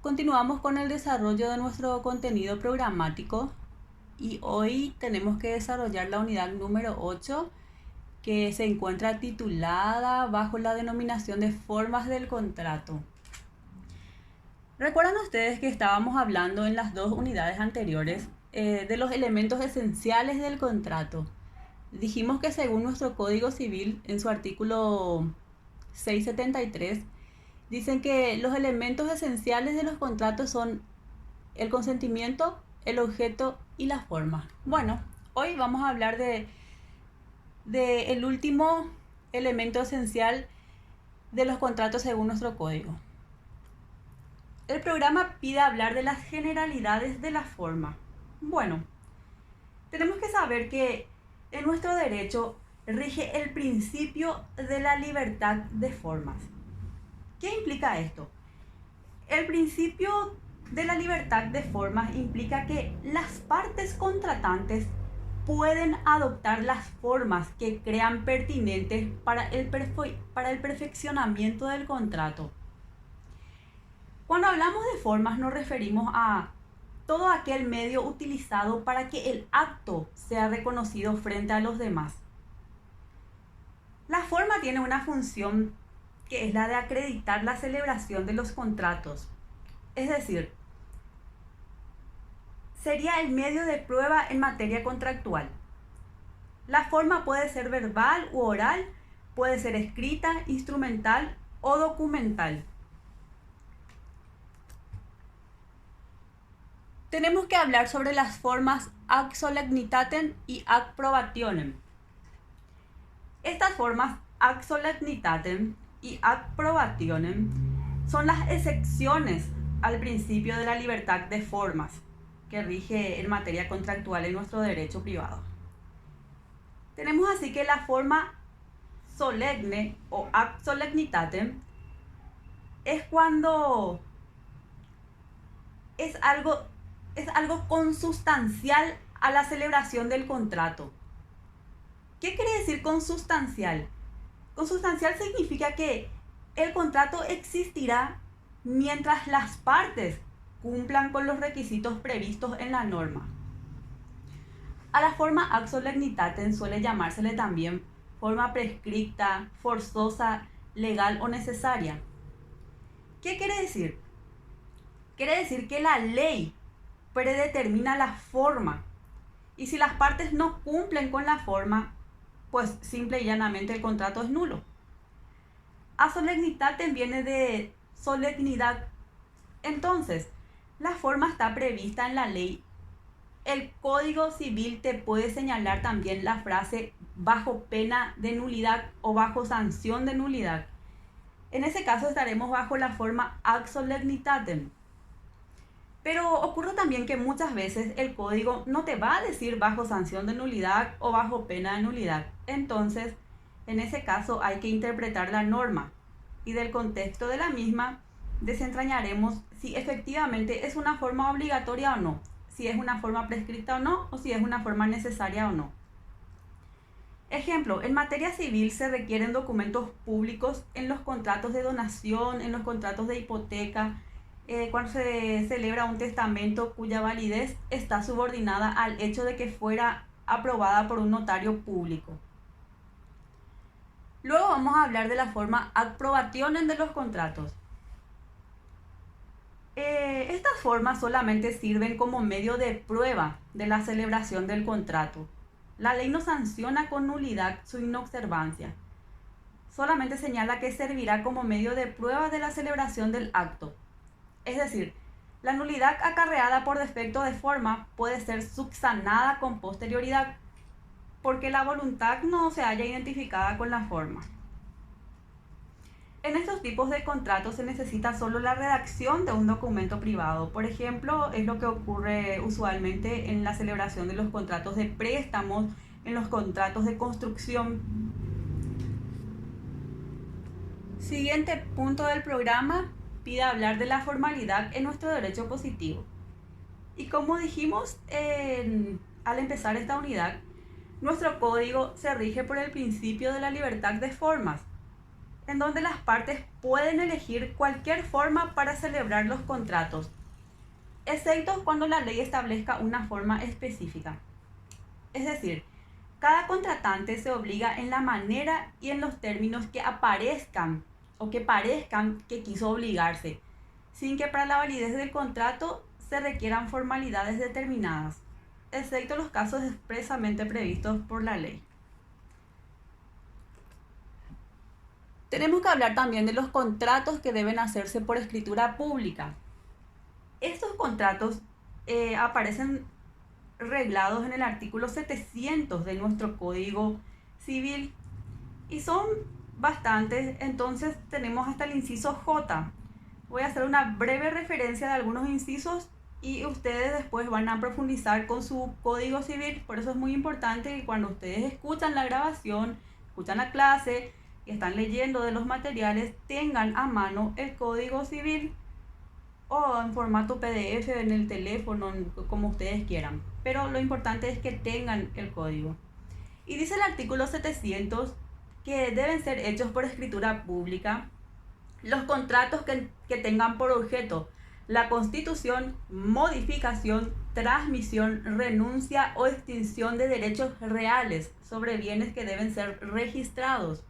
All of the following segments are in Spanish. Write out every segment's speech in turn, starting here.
Continuamos con el desarrollo de nuestro contenido programático y hoy tenemos que desarrollar la unidad número 8 que se encuentra titulada bajo la denominación de formas del contrato. ¿Recuerdan ustedes que estábamos hablando en las dos unidades anteriores de los elementos esenciales del contrato? Dijimos que según nuestro Código Civil, en su artículo 673, dicen que los elementos esenciales de los contratos son el consentimiento, el objeto y la forma. Bueno, hoy vamos a hablar de el último elemento esencial de los contratos según nuestro código. El programa pide hablar de las generalidades de la forma. Bueno, tenemos que saber que en nuestro derecho rige el principio de la libertad de formas. ¿Qué implica esto? El principio de la libertad de formas implica que las partes contratantes pueden adoptar las formas que crean pertinentes para el perfeccionamiento del contrato. Cuando hablamos de formas nos referimos a todo aquel medio utilizado para que el acto sea reconocido frente a los demás. La forma tiene una función que es la de acreditar la celebración de los contratos. Es decir, sería el medio de prueba en materia contractual. La forma puede ser verbal u oral, puede ser escrita, instrumental o documental. Tenemos que hablar sobre las formas ac solemnitatem y ac probationem. Estas formas ac solemnitatem y ac probationem son las excepciones al principio de la libertad de formas que rige en materia contractual en nuestro derecho privado. Tenemos así que la forma solemne o ac solemnitatem es cuando es algo consustancial a la celebración del contrato. ¿Qué quiere decir consustancial? Consustancial significa que el contrato existirá mientras las partes cumplan con los requisitos previstos en la norma. A la forma ac solemnitatem suele llamársele también forma prescripta, forzosa, legal o necesaria. ¿Qué quiere decir? Quiere decir que la ley predetermina la forma y si las partes no cumplen con la forma, pues simple y llanamente el contrato es nulo. A solemnitatem viene de solemnidad. Entonces, la forma está prevista en la ley. El Código Civil te puede señalar también la frase bajo pena de nulidad o bajo sanción de nulidad. En ese caso estaremos bajo la forma ac solemnitatem. Pero ocurre también que muchas veces el código no te va a decir bajo sanción de nulidad o bajo pena de nulidad. Entonces, en ese caso hay que interpretar la norma y del contexto de la misma desentrañaremos si efectivamente es una forma obligatoria o no, si es una forma prescrita o no, o si es una forma necesaria o no. Ejemplo, en materia civil se requieren documentos públicos en los contratos de donación, en los contratos de hipoteca, cuando se celebra un testamento cuya validez está subordinada al hecho de que fuera aprobada por un notario público. Luego vamos a hablar de la forma ac probationem de los contratos. Estas formas solamente sirven como medio de prueba de la celebración del contrato. La ley no sanciona con nulidad su inobservancia. Solamente señala que servirá como medio de prueba de la celebración del acto. Es decir, la nulidad acarreada por defecto de forma puede ser subsanada con posterioridad porque la voluntad no se haya identificada con la forma. En estos tipos de contratos se necesita solo la redacción de un documento privado. Por ejemplo, es lo que ocurre usualmente en la celebración de los contratos de préstamos, en los contratos de construcción. Siguiente punto del programa, pide hablar de la formalidad en nuestro derecho positivo. Y como dijimos al empezar esta unidad, nuestro código se rige por el principio de la libertad de formas. en donde las partes pueden elegir cualquier forma para celebrar los contratos, excepto cuando la ley establezca una forma específica. Es decir, cada contratante se obliga en la manera y en los términos que aparezcan o que parezcan que quiso obligarse, sin que para la validez del contrato se requieran formalidades determinadas, excepto los casos expresamente previstos por la ley. Tenemos que hablar también de los contratos que deben hacerse por escritura pública. Estos contratos aparecen reglados en el artículo 700 de nuestro Código Civil y son bastantes, entonces tenemos hasta el inciso J. Voy a hacer una breve referencia de algunos incisos y ustedes después van a profundizar con su Código Civil. Por eso es muy importante que cuando ustedes escuchan la grabación, escuchan la clase y están leyendo de los materiales, tengan a mano el Código Civil o en formato PDF en el teléfono, como ustedes quieran. Pero lo importante es que tengan el código. Y dice el artículo 700 que deben ser hechos por escritura pública los contratos que tengan por objeto la constitución, modificación, transmisión, renuncia o extinción de derechos reales sobre bienes que deben ser registrados.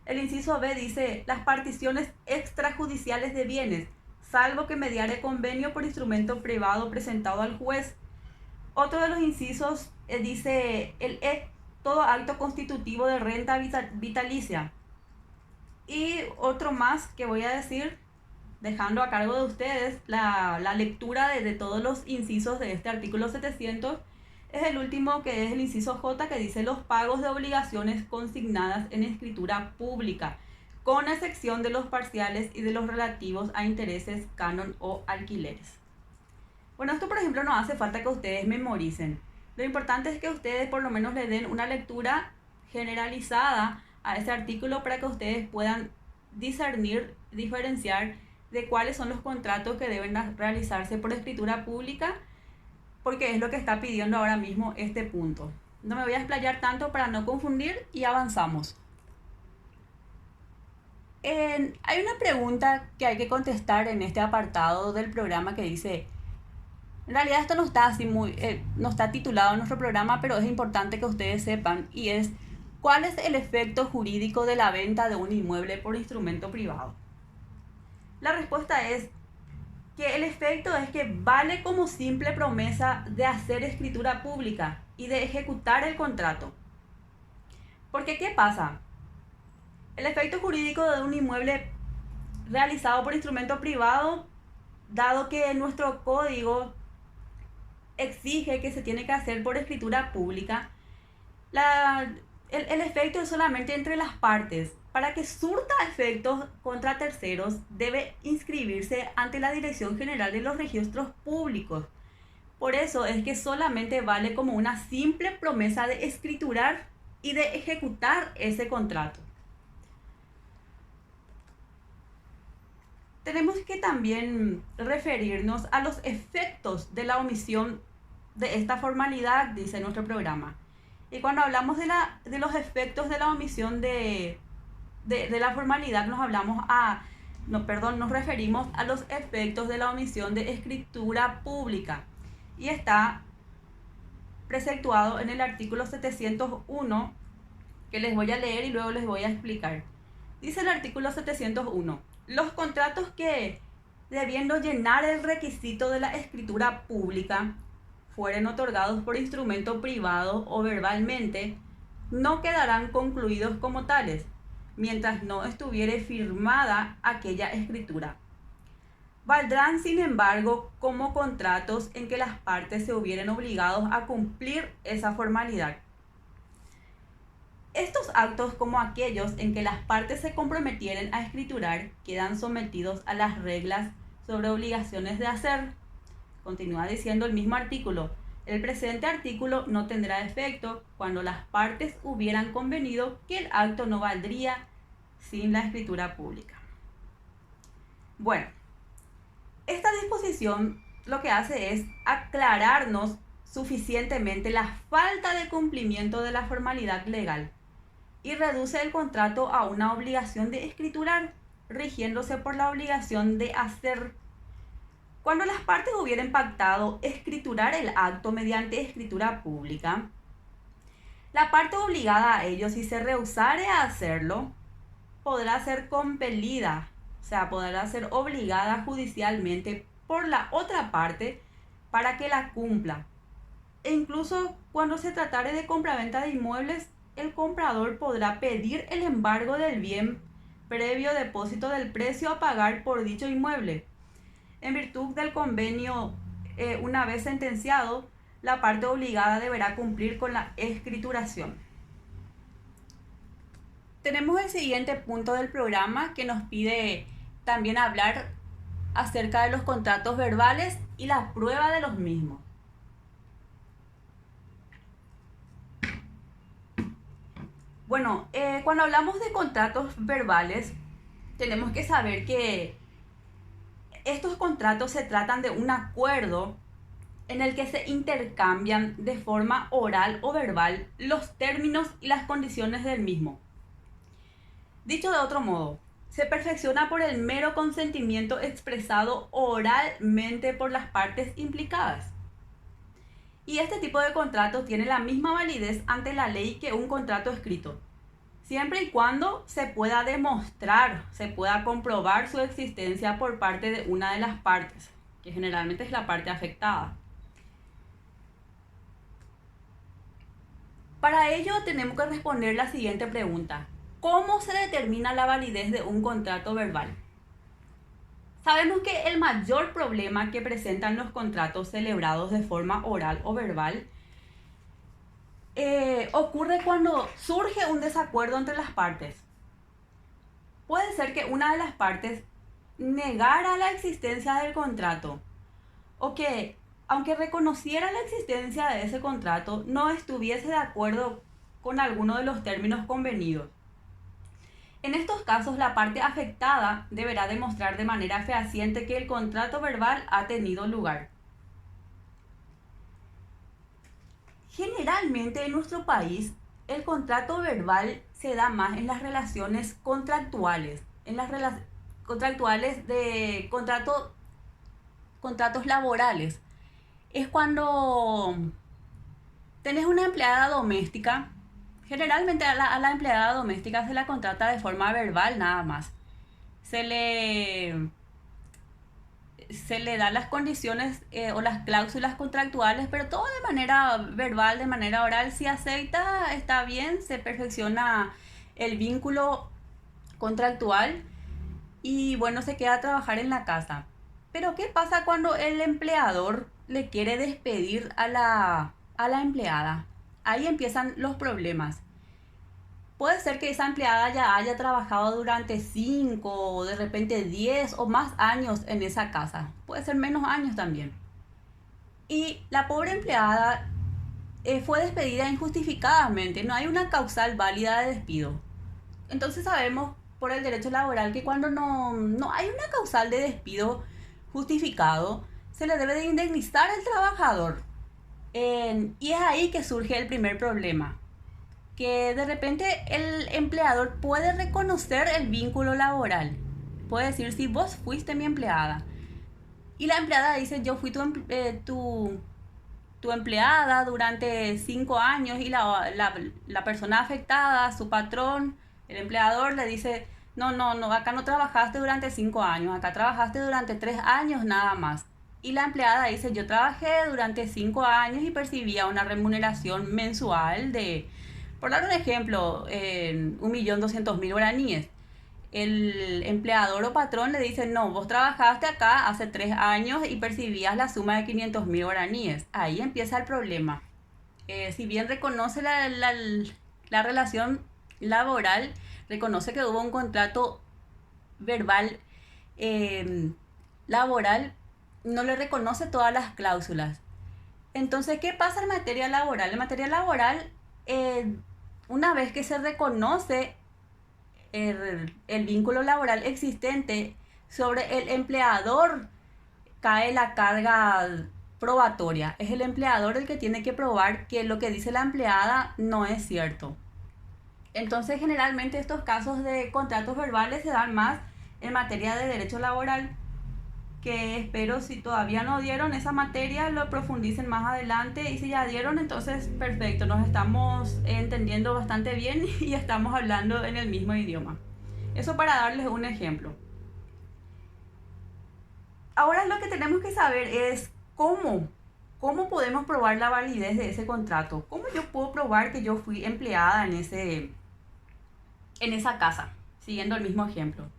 El inciso B dice las particiones extrajudiciales de bienes, salvo que mediare convenio por instrumento privado presentado al juez. Otro de los incisos dice el E, todo acto constitutivo de renta vitalicia. Y otro más que voy a decir, dejando a cargo de ustedes la lectura de todos los incisos de este artículo 700, es el último, que es el inciso J, que dice los pagos de obligaciones consignadas en escritura pública, con excepción de los parciales y de los relativos a intereses, canon o alquileres. Bueno, esto por ejemplo no hace falta que ustedes memoricen. Lo importante es que ustedes por lo menos le den una lectura generalizada a ese artículo para que ustedes puedan discernir, diferenciar de cuáles son los contratos que deben realizarse por escritura pública, porque es lo que está pidiendo ahora mismo este punto. No me voy a explayar tanto para no confundir y avanzamos. Hay una pregunta que hay que contestar en este apartado del programa que dice, en realidad esto no está así no está titulado en nuestro programa, pero es importante que ustedes sepan, y es, ¿cuál es el efecto jurídico de la venta de un inmueble por instrumento privado? La respuesta es que el efecto es que vale como simple promesa de hacer escritura pública y de ejecutar el contrato. Porque ¿qué pasa? El efecto jurídico de un inmueble realizado por instrumento privado, dado que nuestro código exige que se tiene que hacer por escritura pública, el efecto es solamente entre las partes. Para que surta efectos contra terceros, debe inscribirse ante la Dirección General de los Registros Públicos. Por eso es que solamente vale como una simple promesa de escriturar y de ejecutar ese contrato. Tenemos que también referirnos a los efectos de la omisión de esta formalidad, dice nuestro programa. Y cuando hablamos de los efectos de la omisión de la formalidad, nos referimos a los efectos de la omisión de escritura pública. Y está preceptuado en el artículo 701, que les voy a leer y luego les voy a explicar. Dice el artículo 701, los contratos que, debiendo llenar el requisito de la escritura pública, fueren otorgados por instrumento privado o verbalmente, no quedarán concluidos como tales, mientras no estuviere firmada aquella escritura. Valdrán, sin embargo, como contratos en que las partes se hubieren obligados a cumplir esa formalidad. Estos actos, como aquellos en que las partes se comprometieren a escriturar, quedan sometidos a las reglas sobre obligaciones de hacer. Continúa diciendo el mismo artículo. El presente artículo no tendrá efecto cuando las partes hubieran convenido que el acto no valdría sin la escritura pública. Bueno, esta disposición lo que hace es aclararnos suficientemente la falta de cumplimiento de la formalidad legal, y reduce el contrato a una obligación de escriturar, rigiéndose por la obligación de hacer. Cuando las partes hubieran pactado escriturar el acto mediante escritura pública, la parte obligada a ello, si se rehusare a hacerlo, podrá ser compelida, o sea, podrá ser obligada judicialmente por la otra parte para que la cumpla. E incluso cuando se tratare de compraventa de inmuebles, el comprador podrá pedir el embargo del bien previo depósito del precio a pagar por dicho inmueble. En virtud del convenio, una vez sentenciado, la parte obligada deberá cumplir con la escrituración. Tenemos el siguiente punto del programa que nos pide también hablar acerca de los contratos verbales y la prueba de los mismos. Bueno, cuando hablamos de contratos verbales, tenemos que saber que estos contratos se tratan de un acuerdo en el que se intercambian de forma oral o verbal los términos y las condiciones del mismo. Dicho de otro modo, se perfecciona por el mero consentimiento expresado oralmente por las partes implicadas. Y este tipo de contrato tiene la misma validez ante la ley que un contrato escrito, siempre y cuando se pueda demostrar, se pueda comprobar su existencia por parte de una de las partes, que generalmente es la parte afectada. Para ello tenemos que responder la siguiente pregunta: ¿cómo se determina la validez de un contrato verbal? Sabemos que el mayor problema que presentan los contratos celebrados de forma oral o verbal ocurre cuando surge un desacuerdo entre las partes. Puede ser que una de las partes negara la existencia del contrato o que, aunque reconociera la existencia de ese contrato, no estuviese de acuerdo con alguno de los términos convenidos. En estos casos, la parte afectada deberá demostrar de manera fehaciente que el contrato verbal ha tenido lugar. Generalmente en nuestro país, el contrato verbal se da más en las relaciones contractuales, de contratos laborales. Es cuando tenés una empleada doméstica. Generalmente a la empleada doméstica se la contrata de forma verbal nada más. Se le da las condiciones o las cláusulas contractuales, pero todo de manera verbal, de manera oral. Si acepta, está bien, se perfecciona el vínculo contractual y bueno, se queda a trabajar en la casa. Pero ¿qué pasa cuando el empleador le quiere despedir a la empleada? Ahí empiezan los problemas. Puede ser que esa empleada ya haya trabajado durante 5 o de repente 10 o más años en esa casa. Puede ser menos años también. Y la pobre empleada fue despedida injustificadamente. No hay una causal válida de despido. Entonces sabemos por el derecho laboral que cuando no hay una causal de despido justificado, se le debe de indemnizar al trabajador. Y es ahí que surge el primer problema, que de repente el empleador puede reconocer el vínculo laboral. Puede decir, si vos fuiste mi empleada. Y la empleada dice, yo fui tu empleada durante 5 años, y la persona afectada, su patrón, el empleador, le dice, no, acá no trabajaste durante 5 años, acá trabajaste durante 3 años nada más. Y la empleada dice, yo trabajé durante 5 años y percibía una remuneración mensual de, por dar un ejemplo, 1.200.000 guaraníes. El empleador o patrón le dice, no, vos trabajaste acá hace 3 años y percibías la suma de 500.000 guaraníes. Ahí empieza el problema. Si bien reconoce la relación laboral, reconoce que hubo un contrato verbal laboral, no le reconoce todas las cláusulas. Entonces, ¿qué pasa en materia laboral? En materia laboral, una vez que se reconoce el vínculo laboral existente, sobre el empleador cae la carga probatoria. Es el empleador el que tiene que probar que lo que dice la empleada no es cierto. Entonces, generalmente estos casos de contratos verbales se dan más en materia de derecho laboral, que espero, si todavía no dieron esa materia, lo profundicen más adelante, y si ya dieron, entonces perfecto, nos estamos entendiendo bastante bien y estamos hablando en el mismo idioma. Eso para darles un ejemplo. Ahora lo que tenemos que saber es cómo podemos probar la validez de ese contrato. ¿Cómo yo puedo probar que yo fui empleada en esa casa? Siguiendo el mismo ejemplo.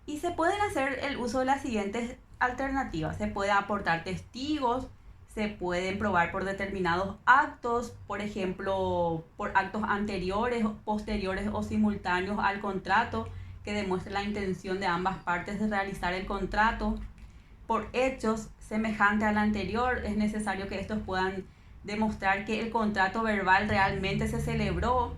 Y se pueden hacer el uso de las siguientes alternativas. Se puede aportar testigos, se pueden probar por determinados actos, por ejemplo, por actos anteriores, posteriores o simultáneos al contrato, que demuestre la intención de ambas partes de realizar el contrato. Por hechos semejantes al anterior, es necesario que estos puedan demostrar que el contrato verbal realmente se celebró.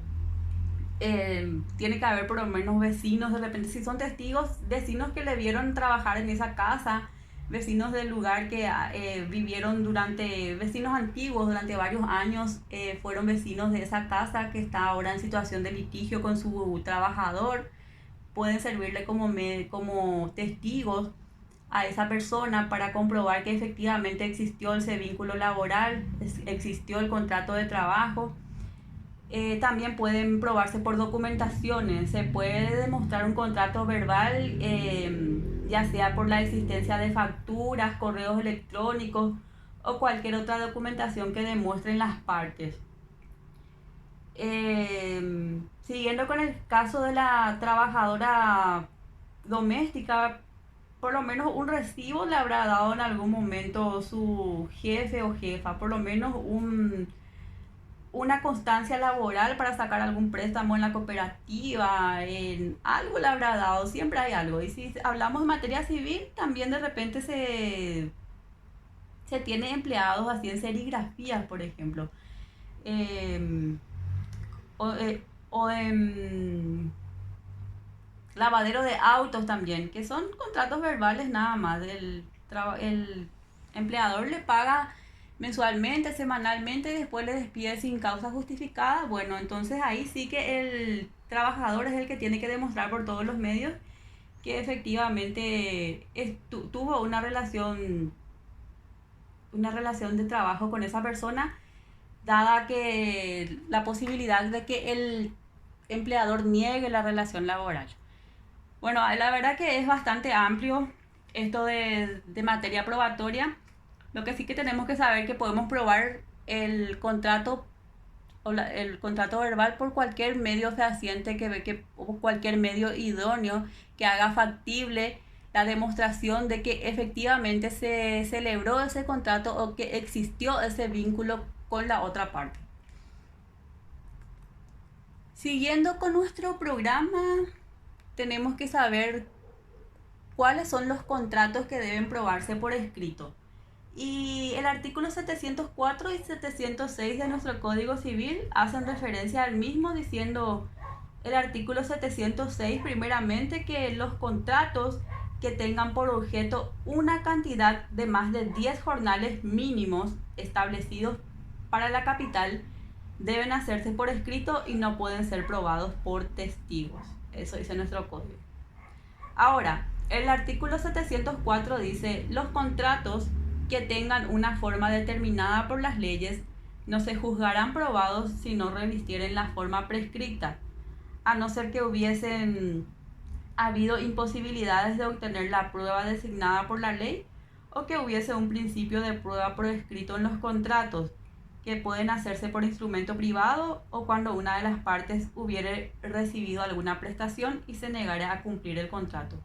Tiene que haber por lo menos vecinos, de repente si son testigos, vecinos que le vieron trabajar en esa casa, vecinos del lugar que vivieron vecinos antiguos durante varios años, fueron vecinos de esa casa que está ahora en situación de litigio con su trabajador, pueden servirle como testigos a esa persona para comprobar que efectivamente existió ese vínculo laboral, existió el contrato de trabajo. También pueden probarse por documentaciones. Se puede demostrar un contrato verbal, ya sea por la existencia de facturas, correos electrónicos o cualquier otra documentación que demuestren las partes. Siguiendo con el caso de la trabajadora doméstica, por lo menos un recibo le habrá dado en algún momento su jefe o jefa, por lo menos una constancia laboral para sacar algún préstamo en la cooperativa, en algo le habrá dado, siempre hay algo. Y si hablamos de materia civil, también de repente se tiene empleados así en serigrafías, por ejemplo, o en lavadero de autos también, que son contratos verbales nada más. El empleador le paga mensualmente, semanalmente, y después le despide sin causa justificada. Bueno, entonces ahí sí que el trabajador es el que tiene que demostrar por todos los medios que efectivamente tuvo una relación de trabajo con esa persona, dada que la posibilidad de que el empleador niegue la relación laboral. Bueno, la verdad que es bastante amplio esto de materia probatoria. Lo que sí que tenemos que saber que podemos probar el contrato el contrato verbal por cualquier medio fehaciente o cualquier medio idóneo que haga factible la demostración de que efectivamente se celebró ese contrato o que existió ese vínculo con la otra parte. Siguiendo con nuestro programa, tenemos que saber cuáles son los contratos que deben probarse por escrito. Y el artículo 704 y 706 de nuestro Código Civil hacen referencia al mismo, diciendo el artículo 706 primeramente que los contratos que tengan por objeto una cantidad de más de 10 jornales mínimos establecidos para la capital deben hacerse por escrito y no pueden ser probados por testigos. Eso dice nuestro código. Ahora, el artículo 704 dice: los contratos que tengan una forma determinada por las leyes no se juzgarán probados si no revistieren la forma prescrita, a no ser que hubiesen habido imposibilidades de obtener la prueba designada por la ley o que hubiese un principio de prueba por escrito en los contratos, que pueden hacerse por instrumento privado o cuando una de las partes hubiere recibido alguna prestación y se negare a cumplir el contrato.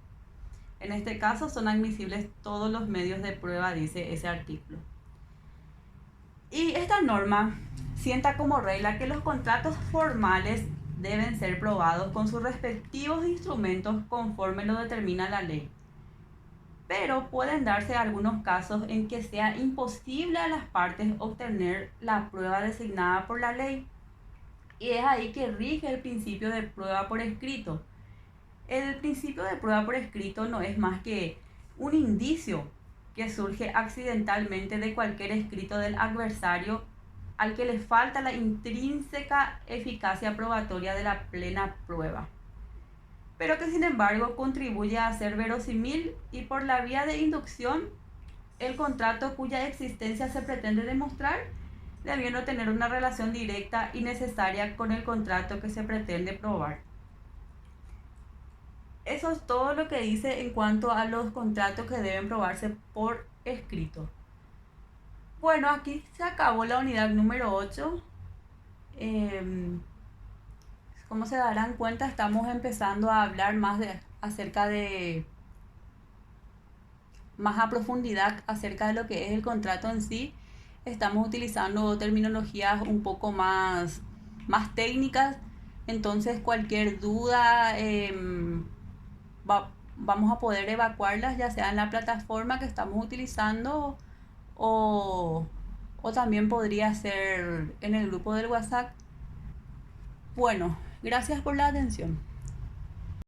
En este caso son admisibles todos los medios de prueba, dice ese artículo. Y esta norma sienta como regla que los contratos formales deben ser probados con sus respectivos instrumentos conforme lo determina la ley. Pero pueden darse algunos casos en que sea imposible a las partes obtener la prueba designada por la ley. Y es ahí que rige el principio de prueba por escrito. El principio de prueba por escrito no es más que un indicio que surge accidentalmente de cualquier escrito del adversario al que le falta la intrínseca eficacia probatoria de la plena prueba, pero que sin embargo contribuye a ser verosímil y por la vía de inducción el contrato cuya existencia se pretende demostrar, debiendo tener una relación directa y necesaria con el contrato que se pretende probar. Eso es todo lo que dice en cuanto a los contratos que deben probarse por escrito. Bueno, aquí se acabó la unidad número 8. Como se darán cuenta, estamos empezando a hablar acerca de más a profundidad acerca de lo que es el contrato en sí. Estamos utilizando terminologías un poco más técnicas, entonces cualquier duda vamos a poder evacuarlas ya sea en la plataforma que estamos utilizando o también podría ser en el grupo del WhatsApp. Bueno, gracias por la atención.